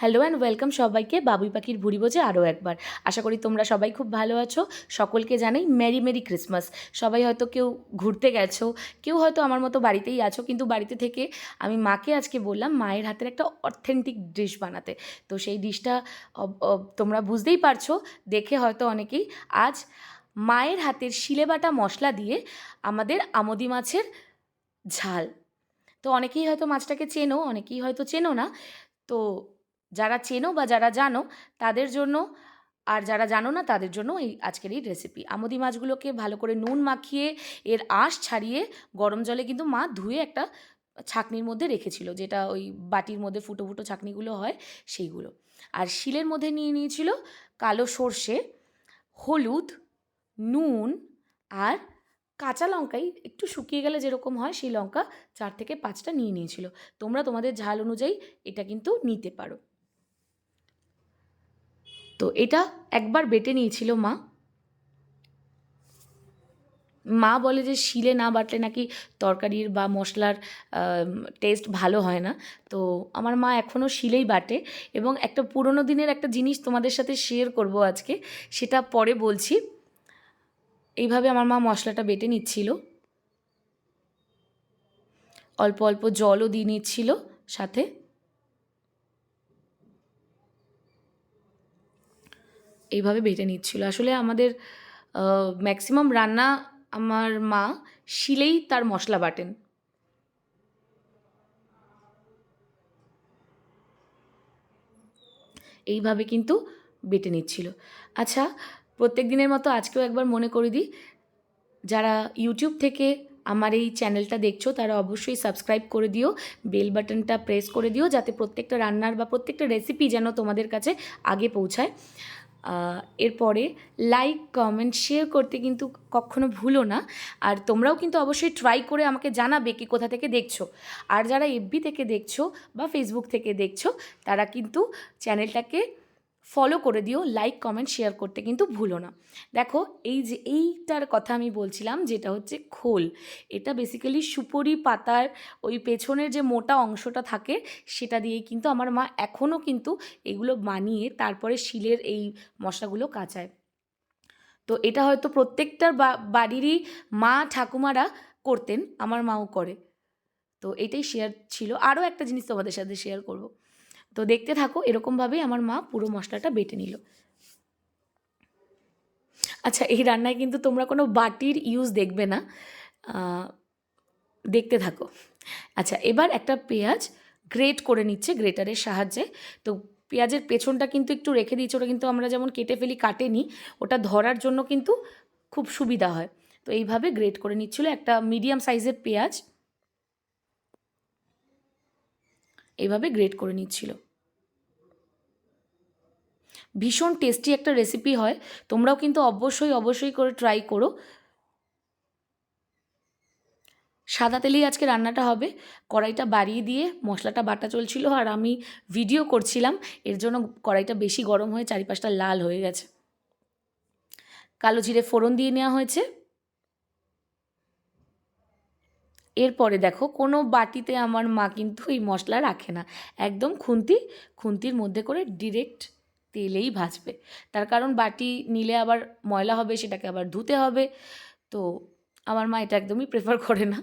Hello and welcome সবাইকে বাবুই পাখির ভুড়ি ভোজে আরও একবার। আশা করি তোমরা সবাই খুব ভালো আছো। সকলকে জানাই মেরি মেরি ক্রিসমাস। সবাই হয়তো কেউ ঘুরতে গেছো, কেউ হয়তো আমার মতো বাড়িতেই আছো, কিন্তু বাড়িতে থেকে আমি মাকে আজকে বললাম মায়ের হাতের একটা অথেন্টিক ডিশ বানাতে। তো সেই ডিশটা তোমরা বুঝতেই পারছো দেখে হয়তো অনেকেই। আজ মায়ের হাতের শিলেবাটা মশলা দিয়ে আমাদের আমোদি মাছের ঝাল। তো অনেকেই হয়তো মাছটাকে চেনো, অনেকেই হয়তো চেনো না। তো যারা চেনো বা যারা জানো তাদের জন্য, আর যারা জানো না তাদের জন্য এই আজকের এই রেসিপি। আমোদি মাছগুলোকে ভালো করে নুন মাখিয়ে এর আঁশ ছাড়িয়ে গরম জলে কিন্তু মা ধুয়ে একটা ছাঁকনির মধ্যে রেখেছিল, যেটা ওই বাটির মধ্যে ফুটো ফুটো ছাঁকনিগুলো হয় সেইগুলো। আর শিলের মধ্যে নিয়ে নিয়েছিল কালো সর্ষে, হলুদ, নুন আর কাঁচা লঙ্কাই একটু শুকিয়ে গেলে যেরকম হয় সেই লঙ্কা 4 থেকে 5টা নিয়ে নিয়েছিল। তোমরা তোমাদের ঝাল অনুযায়ী এটা কিন্তু নিতে পারো। তো এটা একবার বেটে নিয়েছিল মা। মা বলে যে শিলে না বাটলে নাকি তরকারির বা মশলার টেস্ট ভালো হয় না। তো আমার মা এখনও শিলেই বাটে। এবং একটা পুরোনো দিনের একটা জিনিস তোমাদের সাথে শেয়ার করব আজকে, সেটা পরে বলছি। এইভাবে আমার মা মশলাটা বেটে নিচ্ছিল, অল্প অল্প জলও দিয়ে নিচ্ছিল সাথে। এইভাবে বেটে নিচ্ছিল। আসলে আমাদের ম্যাক্সিমাম রান্না আমার মা শিলেই তার মশলা বাটেন। এইভাবে কিন্তু বেটে নিচ্ছিল। আচ্ছা, প্রত্যেক দিনের মতো আজকেও একবার মনে করে দিই, যারা ইউটিউব থেকে আমার এই চ্যানেলটা দেখছো তারা অবশ্যই সাবস্ক্রাইব করে দিও, বেল বাটনটা প্রেস করে দিও, যাতে প্রত্যেকটা রান্নার বা প্রত্যেকটা রেসিপি যেন তোমাদের কাছে আগে পৌঁছায়। এরপরে লাইক, কমেন্ট, শেয়ার করতে কিন্তু কখনো ভুলো না। আর তোমরাও কিন্তু অবশ্যই ট্রাই করে আমাকে জানাবে কি কোথা থেকে দেখছো। আর যারা এফবি থেকে দেখছো বা ফেসবুক থেকে দেখছো তারা কিন্তু চ্যানেলটাকে ফলো করে দিও, লাইক, কমেন্ট, শেয়ার করতে কিন্তু ভুলো না। দেখো, এই যে এইটার কথা আমি বলছিলাম, যেটা হচ্ছে খোল। এটা বেসিক্যালি সুপরি পাতার ওই পেছনের যে মোটা অংশটা থাকে সেটা দিয়েই কিন্তু আমার মা এখনও কিন্তু এগুলো বানিয়ে তারপরে শিলের এই মশলাগুলো কাচায়। তো এটা হয়তো প্রত্যেকটা বাড়িরই মা ঠাকুমারা করতেন, আমার মাও করে। তো এটাই শেয়ার ছিল। আরও একটা জিনিস তোমাদের সাথে শেয়ার করব। তো দেখতে থাকো, এরকমভাবেই আমার মা পুরো মশলাটা বেটে নিল। আচ্ছা, এই রান্নায় কিন্তু তোমরা কোনো বাটির ইউজ দেখবে না, দেখতে থাকো। আচ্ছা, এবার একটা পেঁয়াজ গ্রেট করে নিচ্ছে গ্রেটারের সাহায্যে। তো পেঁয়াজের পেছনটা কিন্তু একটু রেখে দিয়েছে, ওটা কিন্তু আমরা যেমন কেটে ফেলি কাটেনি, ওটা ধরার জন্য কিন্তু খুব সুবিধা হয়। তো এইভাবে গ্রেট করে নিচ্ছিল একটা মিডিয়াম সাইজের পেঁয়াজ, এইভাবে গ্রেট করে নিচ্ছিল। ভীষণ টেস্টি একটা রেসিপি হয়, তোমরাও কিন্তু অবশ্যই অবশ্যই করে ট্রাই করো। সাদা তেলেই আজকে রান্নাটা হবে। কড়াইটা বাড়িয়ে দিয়ে মশলাটা বাটা চলছিল আর আমি ভিডিও করছিলাম, এর জন্য কড়াইটা বেশি গরম হয়ে চারিপাশটা লাল হয়ে গেছে। কালো জিরে ফোড়ন দিয়ে নেওয়া হয়েছে। এরপরে দেখো, কোনো বাটিতে আমার মা কিন্তু এই মশলা রাখে না, একদম খুন্তির মধ্যে করে ডিরেক্ট তেলেই ভাজবে। তার কারণ বাটি নিলে আবার ময়লা হবে, সেটাকে আবার ধুতে হবে। তো আমার মা এটা একদমই প্রেফার করে না।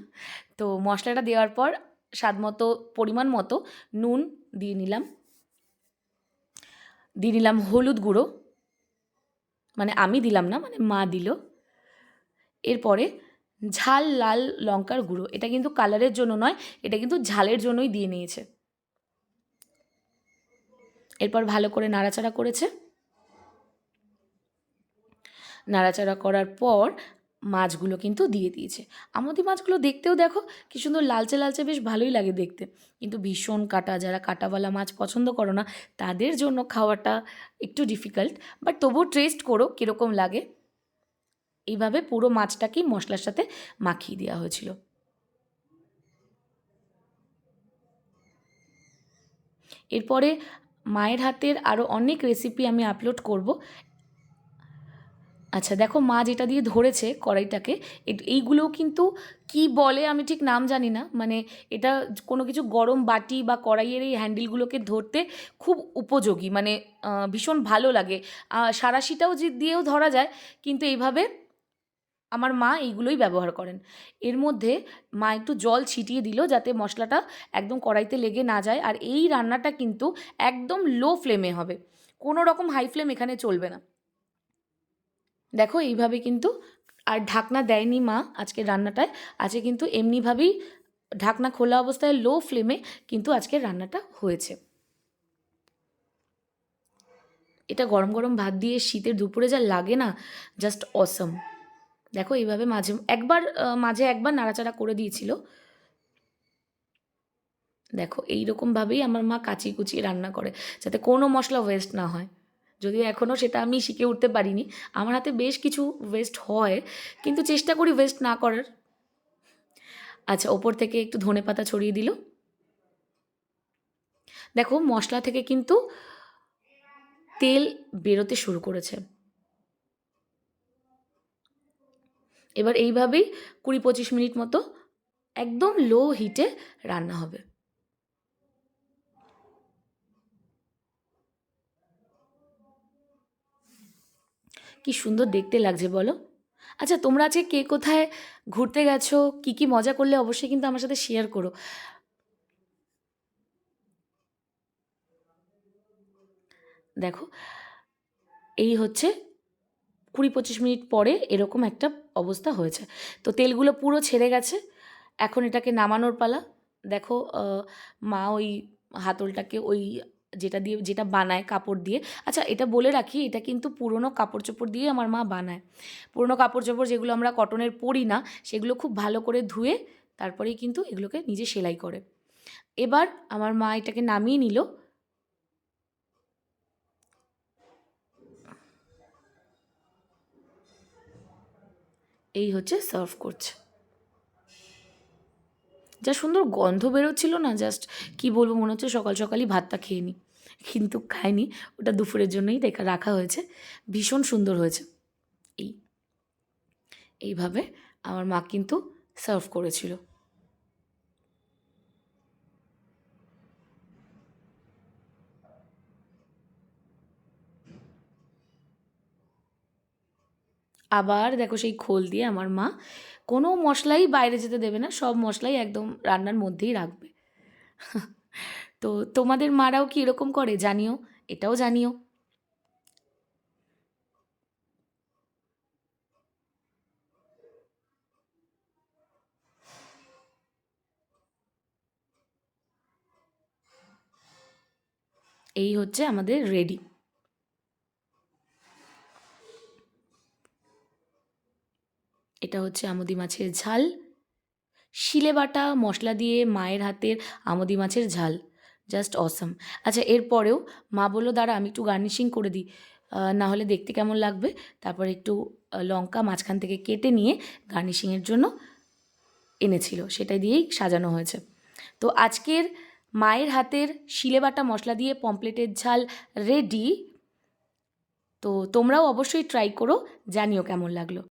তো মশলাটা দেওয়ার পর স্বাদ মতো, পরিমাণ মতো নুন দিয়ে নিলাম, হলুদ গুঁড়ো, মানে আমি দিলাম না, মানে মা দিল। এরপরে ঝাল লাল লঙ্কার গুঁড়ো, এটা কিন্তু কালারের জন্য নয়, এটা কিন্তু ঝালের জন্যই দিয়ে নিয়েছে। এরপর ভালো করে নাড়াচাড়া করেছে। নাড়াচাড়া করার পর মাছগুলো কিন্তু দিয়ে দিয়েছে। আমোদি মাছগুলো দেখতেও দেখো কি সুন্দর লালচে লালচে, বেশ ভালোই লাগে দেখতে। কিন্তু ভীষণ কাটা, যারা কাটাওয়ালা মাছ পছন্দ করো না তাদের জন্য খাওয়াটা একটু ডিফিকাল্ট, বাট তবুও টেস্ট করো কীরকম লাগে। এইভাবে পুরো মাছটাকেই মশলার সাথে মাখিয়ে দেওয়া হয়েছিল। এরপরে মায়ের হাতের আরও অনেক রেসিপি আমি আপলোড করব। আচ্ছা দেখো, মা যেটা দিয়ে ধরেছে কড়াইটাকে, এইগুলোও কিন্তু কি বলে আমি ঠিক নাম জানি না, মানে এটা কোনো কিছু গরম বাটি বা কড়াইয়ের এই হ্যান্ডেলগুলোকে ধরতে খুব উপযোগী, মানে ভীষণ ভালো লাগে। সাঁড়াশিটাও দিয়েও ধরা যায়, কিন্তু এইভাবে আমার মা এইগুলোই ব্যবহার করেন। এর মধ্যে মা একটু জল ছিটিয়ে দিল যাতে মশলাটা একদম কড়াইতে লেগে না যায়। আর এই রান্নাটা কিন্তু একদম লো ফ্লেমে হবে, কোনো রকম হাই ফ্লেম এখানে চলবে না। দেখো এইভাবে কিন্তু, আর ঢাকনা দেয়নি মা আজকের রান্নাটায়, আছে কিন্তু এমনিভাবেই ঢাকনা খোলা অবস্থায় লো ফ্লেমে কিন্তু আজকের রান্নাটা হয়েছে। এটা গরম গরম ভাত দিয়ে শীতের দুপুরে যা লাগে না, জাস্ট অসম। দেখো এইভাবে মাঝে একবার নাড়াচাড়া করে দিয়েছিল। দেখো এইরকমভাবেই আমার মা কাচিয়ে কুচিয়ে রান্না করে যাতে কোনো মশলা ওয়েস্ট না হয়। যদিও এখনও সেটা আমি শিখে উঠতে পারিনি, আমার হাতে বেশ কিছু ওয়েস্ট হয়, কিন্তু চেষ্টা করি ওয়েস্ট না করার। আচ্ছা, ওপর থেকে একটু ধনেপাতা ছড়িয়ে দিল। দেখো মশলা থেকে কিন্তু তেল বেরোতে শুরু করেছে। এবার এইভাবেই 20-25 মিনিট মতো একদম লো হিটে রান্না হবে। কি সুন্দর দেখতে লাগছে বলো। আচ্ছা, তোমরা আজকে কে কোথায় ঘুরতে গেছো, কি কি মজা করলে অবশ্যই কিন্তু আমার সাথে শেয়ার করো। দেখো এই হচ্ছে 20-25 মিনিট পরে এরকম একটা অবস্থা হয়েছে। তো তেলগুলো পুরো ছেড়ে গেছে, এখন এটাকে নামানোর পালা। দেখো মা ওই হাতলটাকে ওই যেটা বানায় কাপড় দিয়ে, আচ্ছা এটা বলে রাখি, এটা কিন্তু পুরনো কাপড় চোপড় দিয়ে আমার মা বানায়। পুরনো কাপড় চোপড় যেগুলো আমরা কটনের পরি না, সেগুলো খুব ভালো করে ধুয়ে তারপরেই কিন্তু এগুলোকে নিজে সেলাই করে। এবার আমার মা এটাকে নামিয়ে নিল। এই হচ্ছে সার্ভ করছে। যা সুন্দর গন্ধ বেরোচ্ছিল না, জাস্ট কি বলবো, মনে হচ্ছে সকাল সকালই ভাতটা খেয়ে নিই, কিন্তু খাইনি, ওটা দুপুরের জন্যই রাখা হয়েছে। ভীষণ সুন্দর হয়েছে। এই এইভাবে আমার মা কিন্তু সার্ভ করেছিল। আবার দেখো সেই খোল দিয়ে আমার মা কোনো মশলাই বাইরে যেতে দেবে না, সব মশলাই একদম রান্নার মধ্যেই রাখবে। তো তোমাদের মারাও কি এরকম করে জানিও, এটাও জানিও। এই হচ্ছে আমাদের রেডি। এটা হচ্ছে আমুদি মাছের ঝাল, শিলে বাটা মশলা দিয়ে মায়ের হাতের আমুদি মাছের ঝাল, জাস্ট অসাম। আচ্ছা এরপরেও মা বললো দাঁড়া আমি একটু গার্নিশিং করে দিই, না হলে দেখতে কেমন লাগবে। তারপর একটু লঙ্কা মাঝখান থেকে কেটে নিয়ে গার্নিশিংয়ের জন্য এনেছিল, সেটা দিয়েই সাজানো হয়েছে। তো আজকের মায়ের হাতের শিলে বাটা মশলা দিয়ে পমপ্লেটের ঝাল রেডি। তো তোমরাও অবশ্যই ট্রাই করো, জানিও কেমন লাগলো।